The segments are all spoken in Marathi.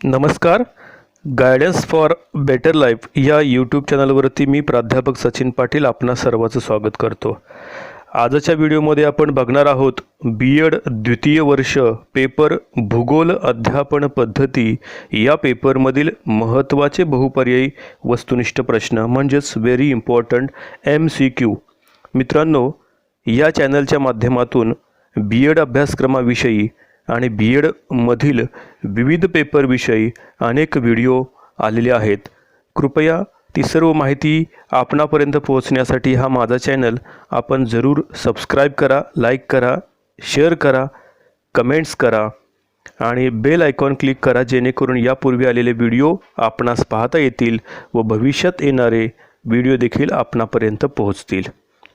नमस्कार. गायडन्स फॉर बेटर लाईफ या यूट्यूब चॅनलवरती मी प्राध्यापक सचिन पाटील आपणा सर्वांचं स्वागत करतो. आजच्या व्हिडिओमध्ये आपण बघणार आहोत B.Ed द्वितीय वर्ष पेपर भूगोल अध्यापन पद्धती या पेपरमधील महत्त्वाचे बहुपर्यायी वस्तुनिष्ठ प्रश्न म्हणजेच व्हेरी इम्पॉर्टंट MCQ. मित्रांनो, या चॅनलच्या माध्यमातून B.Ed अभ्यासक्रमाविषयी आणि B.Ed मधील विविध पेपरविषयी अनेक व्हिडिओ आलेले आहेत. कृपया ती सर्व माहिती आपणापर्यंत पोहोचण्यासाठी हा माझा चॅनल आपण जरूर सबस्क्राईब करा, लाईक करा, शेअर करा, कमेंट्स करा आणि बेल आयकॉन क्लिक करा, जेणेकरून यापूर्वी आलेले व्हिडिओ आपणास पाहता येतील व भविष्यात येणारे व्हिडिओ देखील आपणापर्यंत पोहोचतील.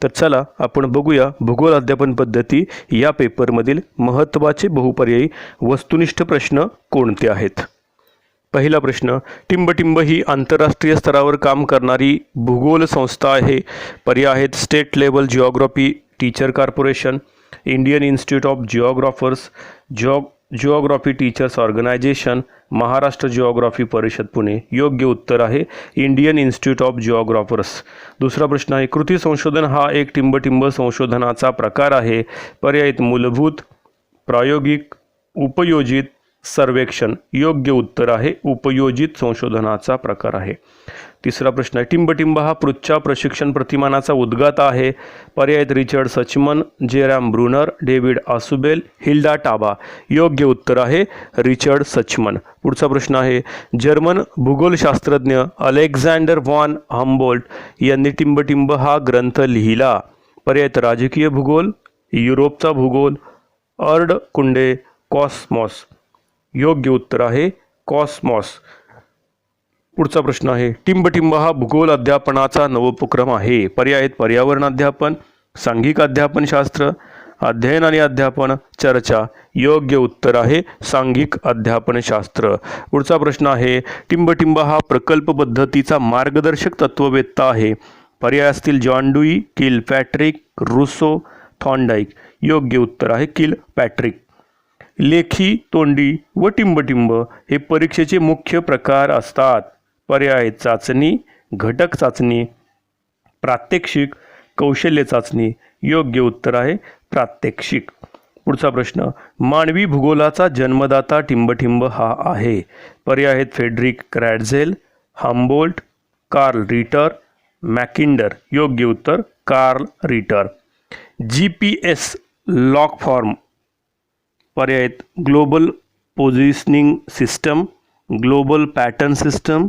तर चला आपण बघूया भूगोल अध्यापन पद्धती या पेपरमधील महत्त्वाचे बहुपर्यायी वस्तुनिष्ठ प्रश्न कोणते आहेत. पहिला प्रश्न, टिंबटिंब ही आंतरराष्ट्रीय स्तरावर काम करणारी भूगोल संस्था आहे. पर्याय आहेत state level geography teacher corporation, Indian institute of geographers, geography teachers organisation, Maharashtra geography परिषद पुणे. योग्य उत्तर आहे इंडियन इन्स्टिट्यूट ऑफ जिओग्राफर्स. दुसरा प्रश्न आहे, कृती संशोधन हा एक टिंबटिंब संशोधनाचा प्रकार आहे. पर्याय मूलभूत, प्रायोगिक, उपयोजित, सर्वेक्षण. योग्य उत्तर आहे उपयोजित संशोधनाचा प्रकार आहे. तिसरा प्रश्न आहे, टिंबटिंब हा पृच्छा प्रशिक्षण प्रतिमानाचा उद्गाता आहे. पर्याय Richard Suchman, Jerome Bruner, David Ausubel, Hilda Taba. योग्य उत्तर आहे रिचर्ड सचमन. पुढचा प्रश्न आहे, जर्मन भूगोलशास्त्रज्ञ अलेक्झांडर व्हॉन हम्बोल्ट यांनी टिंबटिंब हा ग्रंथ लिहिला. पर्याय राजकीय भूगोल, युरोपचा भूगोल, अर्ड कुंडे, कॉस्मॉस. योग्य उत्तर आहे कॉस्मॉस. पुढचा प्रश्न आहे, टिंबटिंब हा भूगोल अध्यापनाचा नवोपक्रम आहे. पर्याय आहेत पर्यावरण अध्यापन, सांघिक अध्यापनशास्त्र, अध्ययन आणि अध्यापन, चर्चा. योग्य उत्तर आहे सांघिक अध्यापनशास्त्र. पुढचा प्रश्न आहे, टिंबटिंब हा प्रकल्प पद्धतीचा मार्गदर्शक तत्ववेत्ता आहे. पर्याय असतील जॉन डुई, किल पॅट्रिक, रुसो, थॉर्नडाईक. योग्य उत्तर आहे किल पॅट्रिक. लेखी, तोंडी व टिंबटिंब हे परीक्षेचे मुख्य प्रकार असतात. पर्याय चाचणी, घटक चाचणी, प्रात्यक्षिक, कौशल्य चाचणी. योग्य उत्तर आहे प्रात्यक्षिक. पुढचा प्रश्न, मानवी भूगोलाचा जन्मदाता टिंबटिंब हा आहे. पर्याय आहेत फ्रेडरिक क्रॅडझेल, हम्बोल्ट, कार्ल रिटर, मॅकिंडर. योग्य उत्तर कार्ल रिटर. GPS lock form. पर्याय आहेत global positioning system, global pattern system,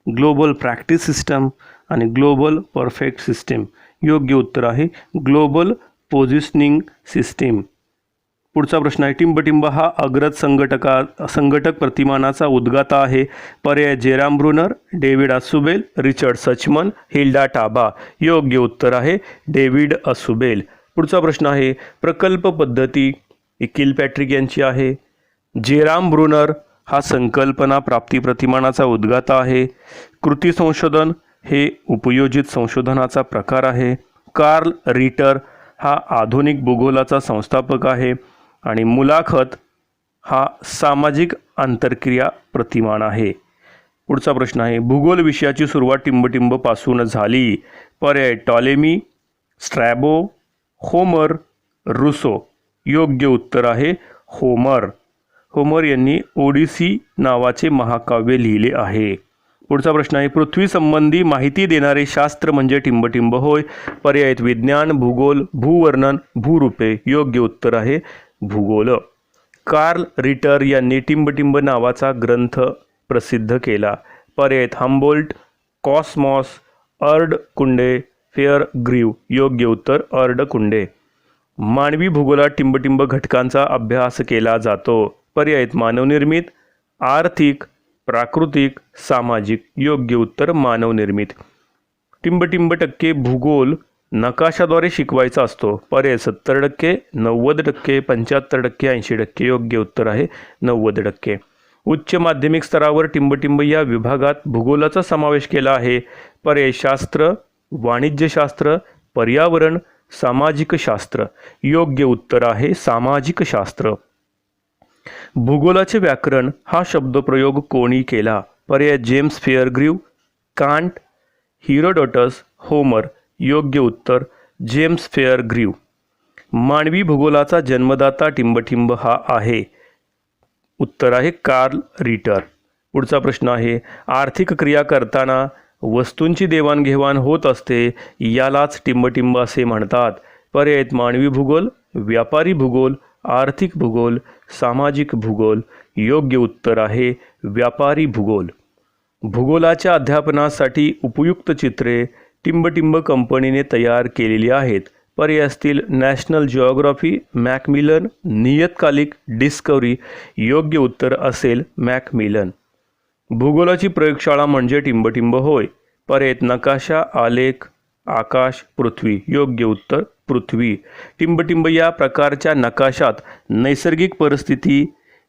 global practice system आणि ग्लोबल परफेक्ट सिस्टीम. योग्य उत्तर आहे ग्लोबल पोझिशनिंग सिस्टीम. पुढचा प्रश्न आहे, टिंबटिंब हा अग्रज संघटक प्रतिमानाचा उद्गाता आहे. पर्याय Jerome Bruner, David Ausubel, Richard Suchman, Hilda Taba. योग्य उत्तर आहे डेव्हिड आसुबेल. पुढचा प्रश्न आहे, प्रकल्प पद्धती किल पॅट्रिक यांची आहे. जेरॅम ब्रुनर हा संकल्पना प्राप्ती प्रतिमानाचा उद्गाता आहे. कृती संशोधन हे उपयोजित संशोधनाचा प्रकार आहे. कार्ल रिटर हा आधुनिक भूगोलाचा संस्थापक आहे आणि मुलाखत हा सामाजिक आंतरक्रिया प्रतिमान आहे. पुढचा प्रश्न आहे, भूगोल विषयाची सुरुवात टिंबटिंब पासून झाली. पर्याय टॉलेमी, स्ट्रॅबो, होमर, रुसो. योग्य उत्तर आहे होमर. होमर यांनी ओडिसी नावाचे महाकाव्य लिहिले आहे. पुढचा प्रश्न आहे, पृथ्वी संबंधी माहिती देणारे शास्त्र म्हणजे टिंबटिंब होय. पर्याय आहेत विज्ञान, भूगोल, भूवर्णन, भूरूपे. योग्य उत्तर आहे भूगोल. कार्ल रिटर यांनी टिंबटिंब नावाचा ग्रंथ प्रसिद्ध केला. पर्याय आहेत हम्बोल्ट, कॉस्मॉस, अर्ड कुंडे, फेअर ग्रीव. योग्य उत्तर अर्ड कुंडे. मानवी भूगोलात टिंबटिंब घटकांचा अभ्यास केला जातो. पर्याय आहेत मानवनिर्मित, आर्थिक, प्राकृतिक, सामाजिक. योग्य उत्तर मानवनिर्मित. टिंबटिंब टक्के भूगोल नकाशाद्वारे शिकवायचा असतो. पर्याय 70%, 90%, 75%, 80%. योग्य उत्तर आहे 90%. उच्च माध्यमिक स्तरावर टिंबटिंब या विभागात भूगोलाचा समावेश केला आहे. पर्याय शास्त्र, वाणिज्यशास्त्र, पर्यावरण, सामाजिक शास्त्र. योग्य उत्तर आहे सामाजिक शास्त्र. भूगोलाचे व्याकरण हा शब्दप्रयोग कोणी केला? पर्याय जेम्स फेअरग्रीव, कांट, हिरोडोटस, होमर. योग्य उत्तर जेम्स फेअरग्रीव. मानवी भूगोलाचा जन्मदाता टिंबटिंब हा आहे. उत्तर आहे कार्ल रिटर. पुढचा प्रश्न आहे, आर्थिक क्रिया करताना वस्तूंची देवाणघेवाण होत असते, यालाच टिंबटिंब असे म्हणतात. पर्याय आहेत मानवी भूगोल, व्यापारी भूगोल, आर्थिक भूगोल, सामाजिक भूगोल. योग्य उत्तर आहे व्यापारी भूगोल. भूगोलाच्या अध्यापनासाठी उपयुक्त चित्रे टिंबटिंब कंपनीने तयार केलेली आहेत. पर्याय असतील नॅशनल जिओग्राफी, मॅकमिलन, नियतकालिक, डिस्कवरी. योग्य उत्तर असेल मॅकमिलन. भूगोलाची प्रयोगशाळा म्हणजे टिंबटिंब होय. पर्याय नकाशा, आलेख, आकाश, पृथ्वी. योग्य उत्तर पृथ्वी. टिंबटिंब या प्रकारच्या नकाशात नैसर्गिक परिस्थिती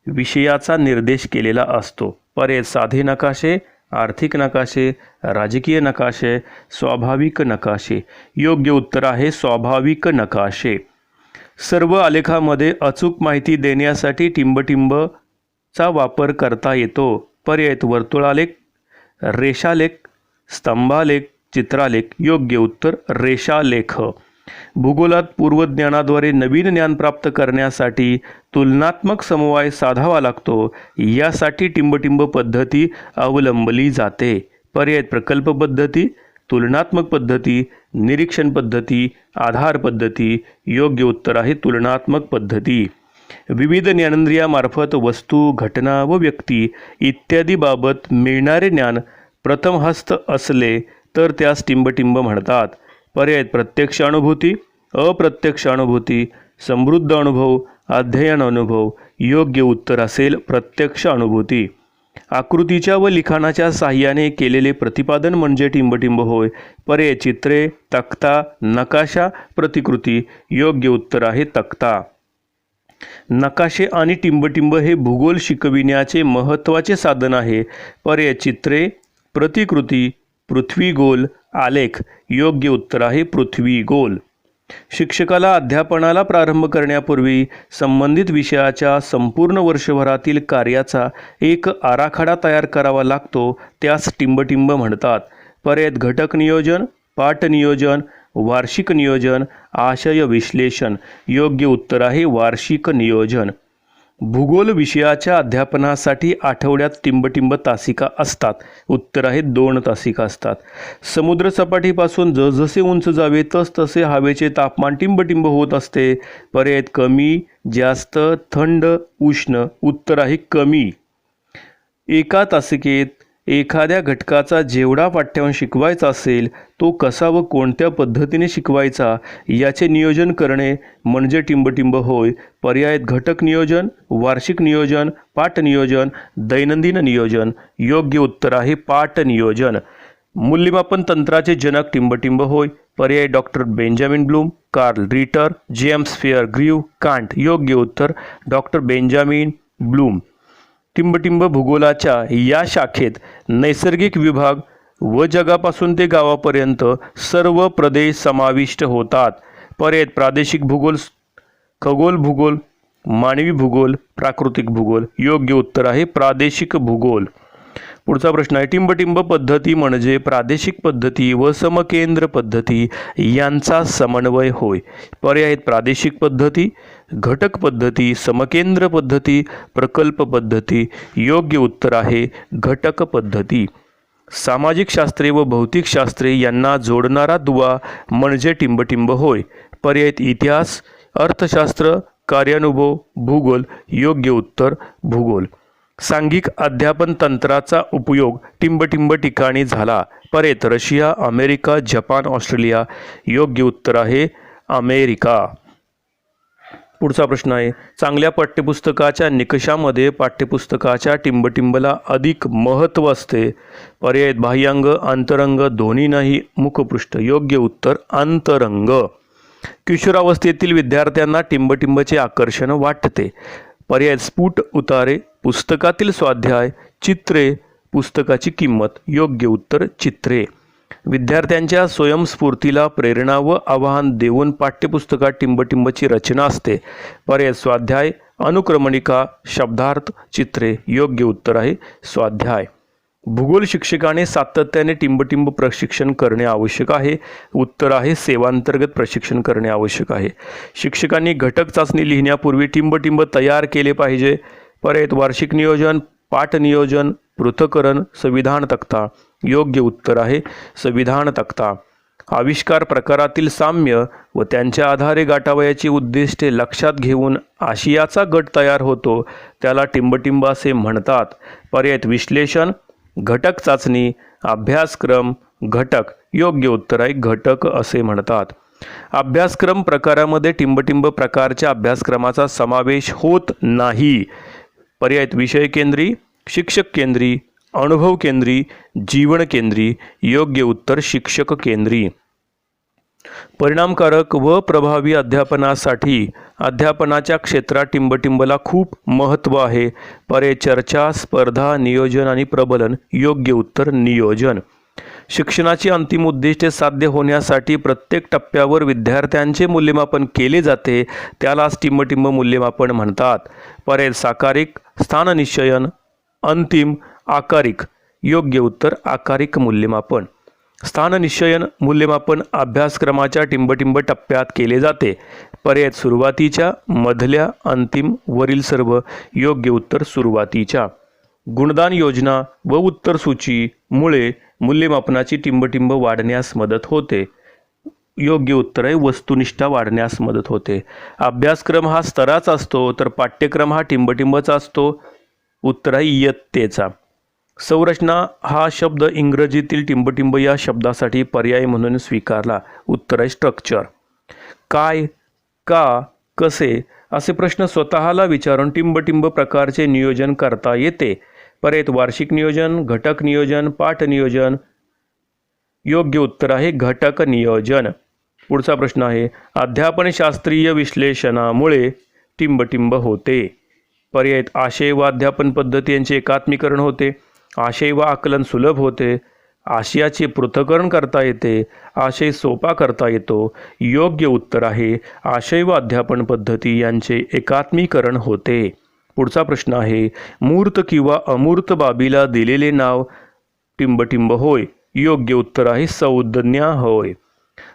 विषयाचा निर्देश केलेला असतो. पर्याय साधे नकाशे, आर्थिक नकाशे, राजकीय नकाशे, स्वाभाविक नकाशे. योग्य उत्तर आहे स्वाभाविक नकाशे. सर्व आलेखामध्ये अचूक माहिती देण्यासाठी टिंबटिंबचा वापर करता येतो. पर्याय वर्तुळालेख, रेषालेख, स्तंभालेख, चित्रालेख. योग्य उत्तर रेषालेख. भूगोलात पूर्वज्ञानाद्वारे नवीन ज्ञान प्राप्त करण्यासाठी तुलनात्मक समवाय साधावा लागतो. यासाठी टिंबटिंब पद्धती अवलंबली जाते. पर्याय प्रकल्प पद्धती, तुलनात्मक पद्धती, निरीक्षण पद्धती, आधार पद्धती. योग्य उत्तर आहे तुलनात्मक पद्धती. विविध ज्ञानेंद्रियामार्फत वस्तू, घटना व व्यक्ती इत्यादी बाबत मिळणारे ज्ञान प्रथमहस्त असले तर त्यास टिंबटिंब म्हणतात. पर्याय प्रत्यक्ष अनुभूती, अप्रत्यक्ष अनुभूती, समृद्ध अनुभव, अध्ययन अनुभव. योग्य उत्तर असेल प्रत्यक्ष अनुभूती. आकृतीच्या व लिखाणाच्या साहाय्याने केलेले प्रतिपादन म्हणजे टिंबटिंब होय. पर्याय चित्रे, तक्ता, नकाशा, प्रतिकृती. योग्य उत्तर आहे तक्ता. नकाशे आणि टिंबटिंब हे भूगोल शिकविण्याचे महत्त्वाचे साधन आहे. पर्याय चित्रे, प्रतिकृती, पृथ्वी गोल, आलेख. योग्य उत्तर आहे पृथ्वी गोल. शिक्षकाला अध्यापनाला प्रारंभ करण्यापूर्वी संबंधित विषयाच्या संपूर्ण वर्षभरातील कार्याचा एक आराखडा तयार करावा लागतो. त्यास टिंबटिंब म्हणतात. पर्याय घटक नियोजन, पाठ नियोजन, वार्षिक नियोजन, आशय विश्लेषण. योग्य उत्तर आहे वार्षिक नियोजन. भूगोल विषयाच्या अध्यापनासाठी आठवड्यात टिंबटिंब तासिका असतात. उत्तर आहे 2 तासिका असतात. समुद्रसपाटीपासून जसजसे उंच जावे तसतसे हवेचे तापमान टिंबटिंब होत असते. पर्याय कमी, जास्त, थंड, उष्ण. उत्तर आहे कमी. एका तासिकेत एखाद्या घटकाचा जेवढा पाठ्यांश शिकवायचा असेल तो कसा व कोणत्या पद्धतीने शिकवायचा याचे नियोजन करणे म्हणजे टिंबटिंब होय. पर्याय घटक नियोजन, वार्षिक नियोजन, पाठ नियोजन, दैनंदिन नियोजन. योग्य उत्तर आहे पाठ नियोजन. मूल्यमापन तंत्राचे जनक टिंबटिंब होय. पर्याय डॉक्टर बेंजामिन ब्लूम, कार्ल रिटर, जेम्स फेअरग्रीव, कांट. योग्य उत्तर डॉक्टर बेंजामिन ब्लूम. टिंबटिंब भूगोलाच्या या शाखेत नैसर्गिक विभाग व जगापासून ते गावापर्यंत सर्व प्रदेश समाविष्ट होतात. पर्याय प्रादेशिक भूगोल, खगोल भूगोल, मानवी भूगोल, प्राकृतिक भूगोल. योग्य उत्तर आहे प्रादेशिक भूगोल. पुढचा प्रश्न आहे, टिंबटिंब पद्धती म्हणजे प्रादेशिक पद्धती व समकेंद्र पद्धती यांचा समन्वय होय. पर्याय आहेत प्रादेशिक पद्धती, घटक पद्धती, समकेंद्र पद्धती, प्रकल्प पद्धती. योग्य उत्तर आहे घटक पद्धती. सामाजिक शास्त्रे व भौतिक शास्त्रे यांना जोडणारा दुवा म्हणजे टिंबटिंब होय. पर्याय इतिहास, अर्थशास्त्र, कार्यानुभव, भूगोल. योग्य उत्तर भूगोल. सांघिक अध्यापन तंत्राचा उपयोग टिंबटिंब ठिकाणी झाला. पर्याय रशिया, अमेरिका, जपान, ऑस्ट्रेलिया. योग्य उत्तर आहे अमेरिका. पुढचा प्रश्न आहे, चांगल्या पाठ्यपुस्तकाच्या निकषामध्ये पाठ्यपुस्तकाच्या टिंबटिंबला अधिक महत्त्व असते. पर्याय बाह्यांग, अंतरंग, दोन्ही नाही, मुखपृष्ठ. योग्य उत्तर अंतरंग. किशोरावस्थेतील विद्यार्थ्यांना टिंबटिंबचे आकर्षण वाटते. पर्याय स्फुट उतारे, पुस्तकातील स्वाध्याय, चित्रे, पुस्तकाची किंमत. योग्य उत्तर चित्रे. विद्यार्थ्यांच्या स्वयंस्फूर्तीला प्रेरणा व आवाहन देऊन पाठ्यपुस्तकात टिंबटिंबची रचना असते. पर्याय स्वाध्याय, अनुक्रमणिका, शब्दार्थ, चित्रे. योग्य उत्तर आहे स्वाध्याय. भूगोल शिक्षकाने सातत्याने टिंबटिंब प्रशिक्षण करणे आवश्यक आहे. उत्तर आहे सेवांतर्गत प्रशिक्षण करणे आवश्यक आहे. शिक्षकांनी घटक चाचणी लिहिण्यापूर्वी टिंबटिंब तयार केले पाहिजे. परत वार्षिक नियोजन, पाठ नियोजन, पृथक्करण, संविधान तक्ता. योग्य उत्तर आहे संविधान तक्ता. आविष्कार प्रकारातील साम्य व त्यांच्या आधारे गाठावयाची उद्दिष्टे लक्षात घेऊन आशियाचा गट तयार होतो, त्याला टिंबटिंब असे म्हणतात. पर्याय विश्लेषण, घटक चाचणी, अभ्यासक्रम, घटक. योग्य उत्तर आहे घटक असे म्हणतात. अभ्यासक्रम प्रकारामध्ये टिंबटिंब प्रकारच्या अभ्यासक्रमाचा समावेश होत नाही. पर्याय विषय केंद्री, शिक्षक केंद्री, अनुभव केंद्री, जीवन केंद्री. योग्य उत्तर शिक्षक केंद्री. परिणामकारक व प्रभावी अध्यापनासाठी अध्यापनाच्या क्षेत्रात टिंबटिंबला खूप महत्त्व आहे. पर्याय चर्चा, स्पर्धा, नियोजन आणि प्रबलन. योग्य उत्तर नियोजन. शिक्षणाची अंतिम उद्दिष्टे साध्य होण्यासाठी प्रत्येक टप्प्यावर विद्यार्थ्यांचे मूल्यमापन केले जाते, त्यालाच टिंबटिंब मूल्यमापन म्हणतात. पर्याय साकारिक, स्थाननिश्चयन, अंतिम, आकारिक. योग्य उत्तर आकारिक मूल्यमापन. स्थाननिश्चयन मूल्यमापन अभ्यासक्रमाच्या टिंबटिंब टप्प्यात केले जाते. पर्याय सुरुवातीच्या, मधल्या, अंतिम, वरील सर्व. योग्य उत्तर सुरुवातीच्या. गुणदान योजना व उत्तर सूची मुळे मूल्यमापनाची टिंबटिंब वाढण्यास मदत होते. योग्य उत्तर आहे वस्तुनिष्ठा वाढण्यास मदत होते. अभ्यासक्रम हा स्तराचा असतो तर पाठ्यक्रम हा टिंबटिंबचा असतो. उत्तर आहे इयत्तेचा. संरचना हा शब्द इंग्रजीतील टिंबटिंब या शब्दासाठी पर्याय म्हणून स्वीकारला. उत्तर आहे स्ट्रक्चर. काय, का, कसे असे प्रश्न स्वतःला विचारून टिंबटिंब प्रकारचे नियोजन करता येते. परत वार्षिक नियोजन, घटक नियोजन, पाठ नियोजन. योग्य उत्तर आहे घटक नियोजन. पुढचा प्रश्न आहे अध्यापनशास्त्रीय विश्लेषणामुळे टिंबटिंब होते. पर्याय आशय व अध्यापन पद्धती यांचे एकात्मीकरण होते, आशय व आकलन सुलभ होते, आशयाचे पृथक्करण करता येते, आशय सोपा करता येतो. योग्य उत्तर आहे आशय व अध्यापन पद्धती यांचे एकात्मीकरण होते. पुढचा प्रश्न आहे मूर्त किंवा अमूर्त बाबीला दिलेले नाव टिंबटिंब होय. योग्य उत्तर आहे संज्ञा होय.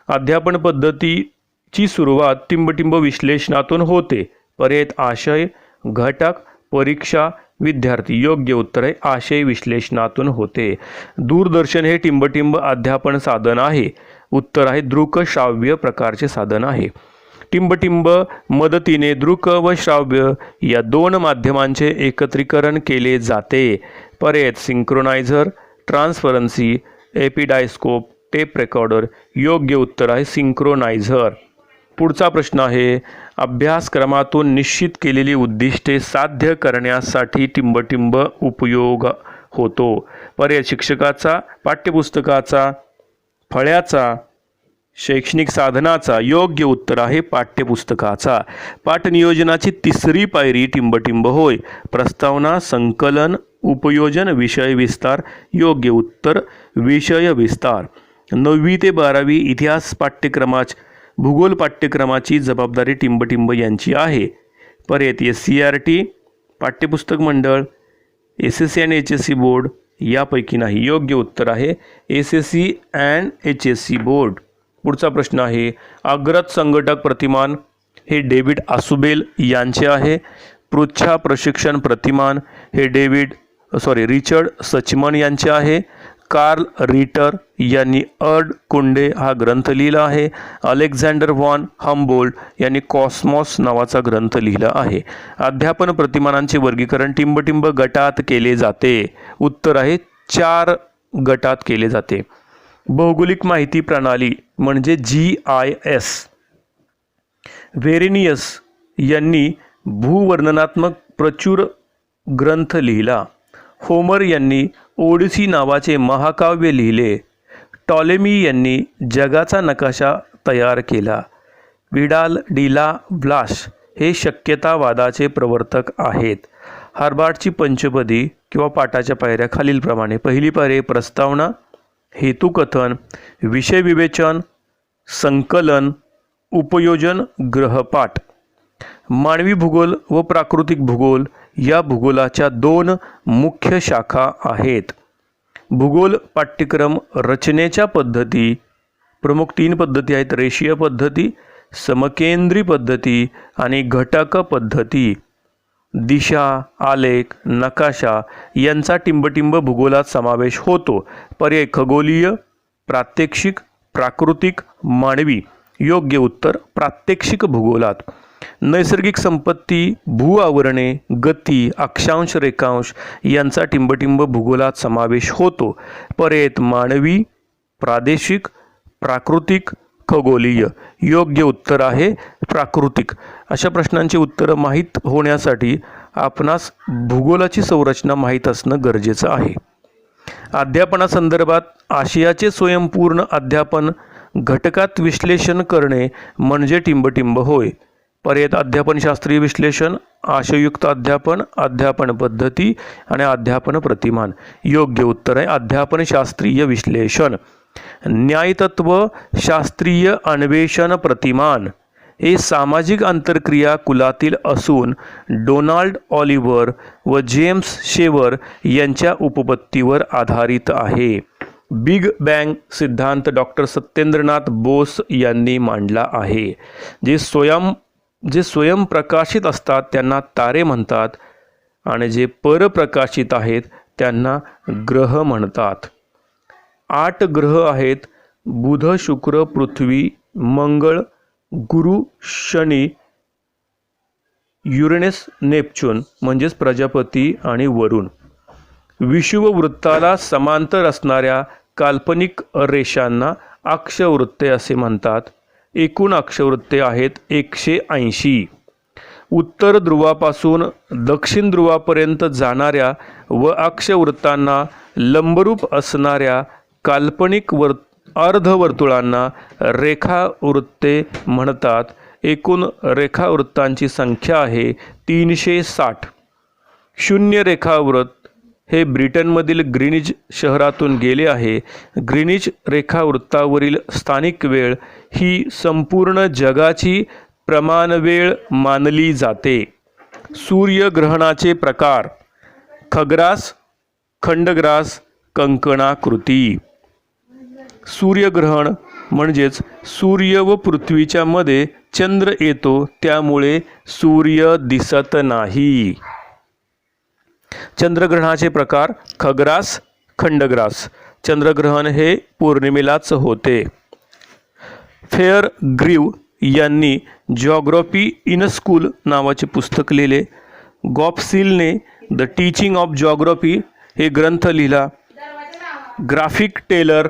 अध्यापन पद्धतीची सुरुवात टिंबटिंब विश्लेषणातून होते. पर्याय आशय, घटक, परीक्षा, विद्यार्थी. योग्य उत्तर आहे आशय विश्लेषणातून होते. दूरदर्शन हे टिंबटिंब अध्यापन साधन आहे. उत्तर आहे दृकश्राव्य प्रकारचे साधन आहे. टिंबटिंब मदतीने दृक व श्राव्य या दोन माध्यमांचे एकत्रीकरण केले जाते. पर्याय सिंक्रोनायझर, ट्रान्सफरन्सी, एपिडायस्कोप, टेप रेकॉर्डर. योग्य उत्तर आहे सिंक्रोनायझर. पुढचा प्रश्न आहे अभ्यासक्रमातून निश्चित केलेली उद्दिष्टे साध्य करण्यासाठी टिंबटिंब उपयोग होतो. पर्याय शिक्षकाचा, पाठ्यपुस्तकाचा, फळ्याचा, शैक्षणिक साधनाचा. योग्य उत्तर आहे पाठ्यपुस्तकाचा. पाठनियोजनाची तिसरी पायरी टिंबटिंब होय. प्रस्तावना, संकलन, उपयोजन, विषय विस्तार. योग्य उत्तर विषय विस्तार. 9वी ते 12वी इतिहास पाठ्यक्रमाची, भूगोल पाठ्यक्रमाची जबाबदारी टिंबटिंब यांची आहे. परत SCERT, पाठ्यपुस्तक मंडळ, SSC आणि HSC बोर्ड यापैकी नाही. योग्य उत्तर आहे SSC अँड HSC बोर्ड. पुढचा प्रश्न आहे अग्रत संघटक प्रतिमान हे डेव्हिड आसुबेल यांचे आहे. पृच्छा प्रशिक्षण प्रतिमान हे रिचर्ड सचमन यांचे आहे. कार्ल रिटर यांनी अर्ड कुंडे हा ग्रंथ लिहिला आहे. अलेक्झांडर व्हॉन हम्बोल्ट यांनी कॉस्मॉस नावाचा ग्रंथ लिहिला आहे. अध्यापन प्रतिमानांचे वर्गीकरण टिंबटिंब गटात केले जाते. उत्तर आहे 4 गटात केले जाते. भौगोलिक माहिती प्रणाली म्हणजे GIS. व्हेरेनियस यांनी भूवर्णनात्मक प्रचूर ग्रंथ लिहिला. होमर यांनी ओडिसी नावाचे महाकाव्य लिहिले. टॉलेमी यांनी जगाचा नकाशा तयार केला. विडाल डिला ब्लाश हे शक्यतावादाचे प्रवर्तक आहेत. हार्बार्टची पंचपदी किंवा पाठाच्या पायऱ्या खालीलप्रमाणे. पहिली पायरी प्रस्तावना, हेतुकथन, विषय विवेचन, संकलन, उपयोजन, गृहपाठ. मानवी भूगोल व प्राकृतिक भूगोल या भूगोलाच्या दोन मुख्य शाखा आहेत. भूगोल पाठ्यक्रम रचनेच्या पद्धती प्रमुख 3 पद्धती आहेत. रेषीय पद्धती, समकेंद्री पद्धती आणि घटक पद्धती. दिशा, आलेख, नकाशा यांचा टिंबटिंब भूगोलात समावेश होतो. पर्याय खगोलीय, प्रात्यक्षिक, प्राकृतिक, मानवी. योग्य उत्तर प्रात्यक्षिक भूगोलात. नैसर्गिक संपत्ती, भू आवरणे, गती, अक्षांश, रेखांश यांचा टिंबटिंब भूगोलात समावेश होतो. पर्याय मानवी, प्रादेशिक, प्राकृतिक, खगोलीय. योग्य उत्तर आहे प्राकृतिक. अशा प्रश्नांची उत्तरं माहीत होण्यासाठी आपणास भूगोलाची संरचना माहीत असणं गरजेचं आहे. अध्यापनासंदर्भात आशयाचे स्वयंपूर्ण अध्यापन घटकात विश्लेषण करणे म्हणजे टिंबटिंब होय. पर्याय अध्यापनशास्त्रीय विश्लेषण, आशयुक्त अध्यापन, अध्यापन पद्धती आणि अध्यापन प्रतिमान. योग्य उत्तर आहे अध्यापनशास्त्रीय विश्लेषण. न्यायतत्व शास्त्रीय अन्वेषण प्रतिमान हे सामाजिक आंतरक्रिया कुलातील असून डोनाल्ड ऑलिव्हर व जेम्स शेवर यांच्या उपपत्तीवर आधारित आहे. बिग बँग सिद्धांत डॉक्टर सत्येंद्रनाथ बोस यांनी मांडला आहे. जे स्वयंप्रकाशित असतात त्यांना तारे म्हणतात आणि जे परप्रकाशित आहेत त्यांना ग्रह म्हणतात. 8 ग्रह आहेत. बुध, शुक्र, पृथ्वी, मंगळ, गुरु, शनी, युरेनस, नेपच्यून म्हणजेच प्रजापती आणि वरुण. विषुववृत्ताला समांतर असणाऱ्या काल्पनिक रेषांना अक्षवृत्ते असे म्हणतात. एकूण अक्षवृत्ते आहेत 180. उत्तर ध्रुवापासून दक्षिण ध्रुवापर्यंत जाणाऱ्या व अक्षवृत्तांना लंबरूप असणाऱ्या काल्पनिक अर्धवर्तुळांना रेखावृत्ते म्हणतात. एकूण रेखावृत्तांची संख्या आहे 360. शून्य रेखावृत्त हे ब्रिटनमधील ग्रीनिच शहरातून गेले आहे. ग्रीनिच रेखावृत्तावरील स्थानिक वेळ ही संपूर्ण जगाची प्रमाणवेळ मानली जाते. सूर्यग्रहणाचे प्रकार: खग्रास, खंडग्रास, कंकणाकृती. सूर्यग्रहण म्हणजेच सूर्य व पृथ्वीच्या मध्ये चंद्र येतो त्यामुळे सूर्य दिसत नाही. चंद्रग्रहणाचे प्रकार: खग्रास, खंडग्रास. चंद्रग्रहण हे पौर्णिमेलाच होते. फेअर ग्रीव यांनी जॉग्रफी इन स्कूल नावाचे पुस्तक लिहिले. गॉप्सिलने द टीचिंग ऑफ जॉग्रफी हे ग्रंथ लिहिला. Griffith Taylor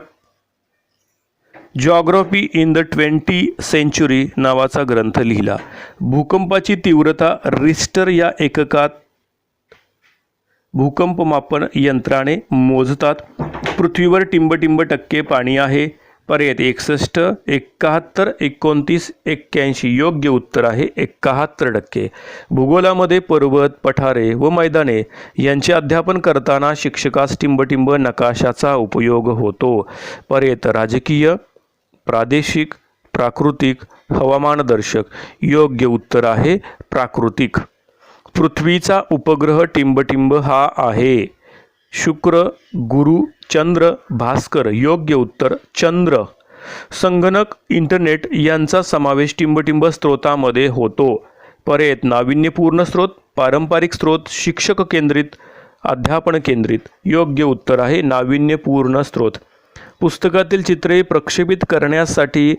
geography in the 20th century नावाचा ग्रंथ लिहिला. भूकंपाची तीव्रता रिस्टर या एककात भूकंप मापन यंत्राने मोजतात. पृथ्वीवर टिंबटिंब टक्के पाणी आहे. पर्याय 61, 71, 29, 81. योग्य उत्तर आहे 71%. भूगोलामध्ये पर्वत, पठारे व मैदाने यांचे अध्यापन करताना शिक्षकास टिंबटिंब नकाशाचा उपयोग होतो. पर्याय राजकीय, प्रादेशिक, प्राकृतिक, हवामानदर्शक. योग्य उत्तर आहे प्राकृतिक. पृथ्वीचा उपग्रह टिंबटिंब हा आहे. शुक्र, गुरु, चंद्र, भास्कर. योग्य उत्तर चंद्र. संगणक, इंटरनेट यांचा समावेश टिंबटिंब स्रोतामध्ये होतो. पर्याय नाविन्यपूर्ण स्रोत, पारंपरिक स्रोत, शिक्षक केंद्रित, अध्यापन केंद्रित. योग्य उत्तर आहे नाविन्यपूर्ण स्रोत. पुस्तकातील चित्रे प्रक्षेपित करण्यासाठी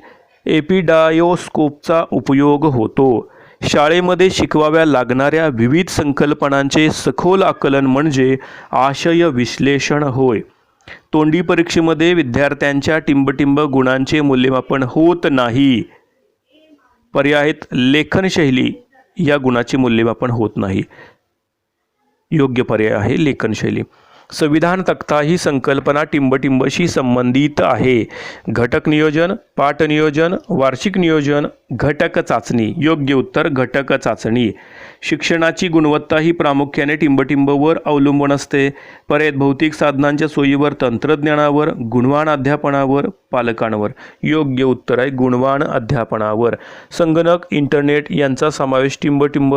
एपिडायोस्कोपचा उपयोग होतो. शाळेमध्ये शिकवाव्या लागणाऱ्या विविध संकल्पनांचे सखोल आकलन म्हणजे आशय विश्लेषण होय. तोंडी परीक्षेमध्ये विद्यार्थ्यांच्या टिंबटिंब गुणांचे मूल्यमापन होत नाही. पर्यायत लेखनशैली या गुणाचे मूल्यमापन होत नाही. योग्य पर्याय आहे लेखनशैली. संविधान तक्ता ही संकल्पना टिंबटिंबशी संबंधित आहे. घटक नियोजन, पाठ नियोजन, वार्षिक नियोजन, घटक चाचणी. योग्य उत्तर घटक चाचणी. शिक्षणाची गुणवत्ता ही प्रामुख्याने टिंबटिंबवर अवलंबून असते. पर्याय भौतिक साधनांच्या सोयीवर, तंत्रज्ञानावर, गुणवान अध्यापनावर, पालकांवर. योग्य उत्तर आहे गुणवान अध्यापनावर. संगणक, इंटरनेट यांचा समावेश टिंबटिंब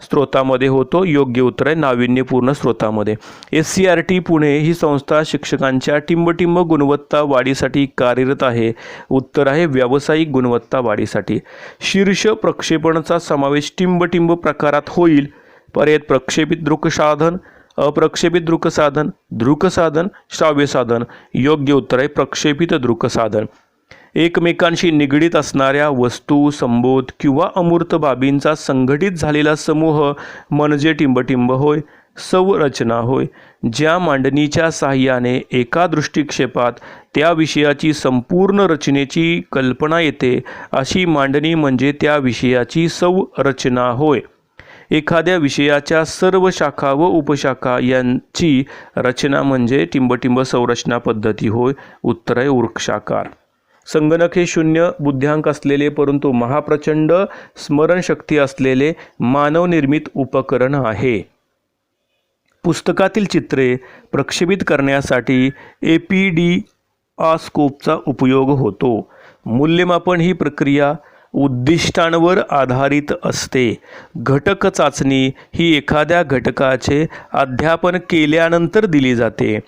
स्रोतामध्ये होतो. योग्य उत्तर आहे नाविन्यपूर्ण स्रोतामध्ये. SCRT पुणे ही संस्था शिक्षकांच्या टिंबटिंब गुणवत्ता वाढीसाठी कार्यरत आहे. उत्तर आहे व्यावसायिक गुणवत्ता वाढीसाठी. शीर्ष प्रक्षेपणाचा समावेश टिंबटिंब प्रकारात होईल. पर्याय प्रक्षेपित दृकसाधन, अप्रक्षेपित दृकसाधन, दृकसाधन, श्राव्य साधन. योग्य उत्तर आहे प्रक्षेपित दृकसाधन. एकमेकांशी निगडीत असणाऱ्या वस्तू, संबोध किंवा अमूर्त बाबींचा संघटित झालेला समूह म्हणजे टिंबटिंब होय. संरचना होय. ज्या मांडणीच्या साहाय्याने एका दृष्टिक्षेपात त्या विषयाची संपूर्ण रचनेची कल्पना येते अशी मांडणी म्हणजे त्या विषयाची संरचना होय. एखाद्या विषयाच्या सर्व शाखा व उपशाखा यांची रचना म्हणजे टिंबटिंब संरचना पद्धती होय. उत्तर आहे वृक्षाकार. संगणक हे शून्य बुद्ध्यांक असलेले परंतु महाप्रचंड स्मरणशक्ती असलेले मानवनिर्मित उपकरण आहे. पुस्तकातील चित्रे प्रक्षेपित करण्यासाठी APD-A-स्कोपचा उपयोग होतो. मूल्यमापन ही प्रक्रिया उद्दिष्टांवर आधारित असते. घटक चाचणी ही एखाद्या घटकाचे अध्यापन केल्यानंतर दिली जाते.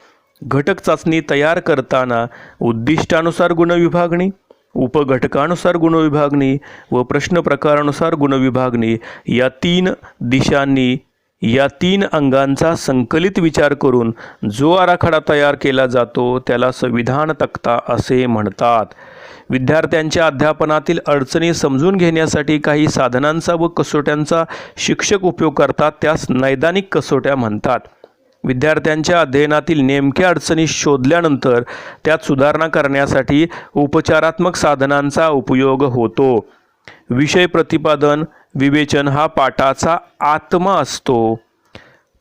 घटक चाचणी तयार करताना उद्दिष्टानुसार गुणविभागणी, उपघटकानुसार गुणविभागणी व प्रश्न प्रकारानुसार गुणविभागणी या 3 दिशांनी या 3 अंगांचा संकलित विचार करून जो आराखडा तयार केला जातो त्याला संविधान तक्ता असे म्हणतात. विद्यार्थ्यांच्या अध्यापनातील अडचणी समजून घेण्यासाठी काही साधनांचा व कसोट्यांचा शिक्षक उपयोग करतात, त्यास नैदानिक कसोट्या म्हणतात. विद्यार्थ्यांच्या अध्ययनातील नेमक्या अडचणी शोधल्यानंतर त्यात सुधारणा करण्यासाठी उपचारात्मक साधनांचा उपयोग होतो. विषय प्रतिपादन, विवेचन हा पाठाचा आत्मा असतो.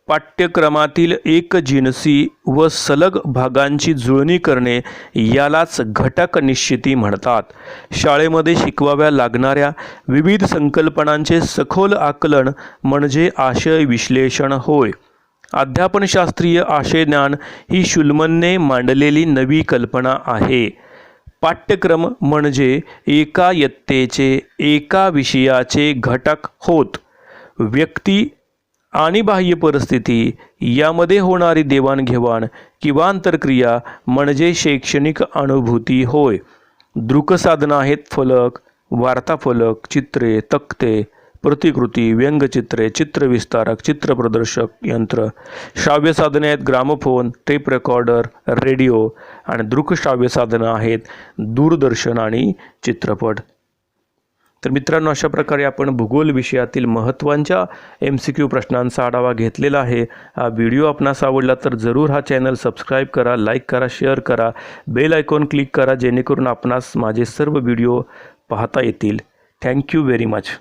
पाठ्यक्रमातील एकजिनसी व सलग भागांची जुळणी करणे यालाच घटक निश्चिती म्हणतात. शाळेमध्ये शिकवाव्या लागणाऱ्या विविध संकल्पनांचे सखोल आकलन म्हणजे आशय विश्लेषण होय. अध्यापनशास्त्रीय आशयज्ञान ही शुल्मनने मांडलेली नवी कल्पना आहे. पाठ्यक्रम म्हणजे एका इयत्तेचे एका विषयाचे घटक होत. व्यक्ती आणि बाह्य परिस्थिती यामध्ये होणारी देवाणघेवाण किंवा आंतरक्रिया म्हणजे शैक्षणिक अनुभूती होय. दृकसाधनं आहेत फलक, वार्ताफलक, चित्रे, तक्ते, प्रतिकृती, व्यंगचित्रे, चित्रविस्तारक, चित्रप्रदर्शक यंत्र. श्राव्य साधने आहेत ग्रामोफोन, टेप रेकॉर्डर, रेडिओ आणि दृकश्राव्य साधनं आहेत दूरदर्शन आणि चित्रपट. तर मित्रांनो, अशा प्रकारे आपण भूगोल विषयातील महत्त्वाच्या MCQ प्रश्नांचा आढावा घेतलेला आहे. हा व्हिडिओ आपणास आवडला तर जरूर हा चॅनल सबस्क्राईब करा, लाईक करा, शेअर करा, बेल आयकॉन क्लिक करा जेणेकरून आपणास माझे सर्व व्हिडिओ पाहता येतील. Thank you very much.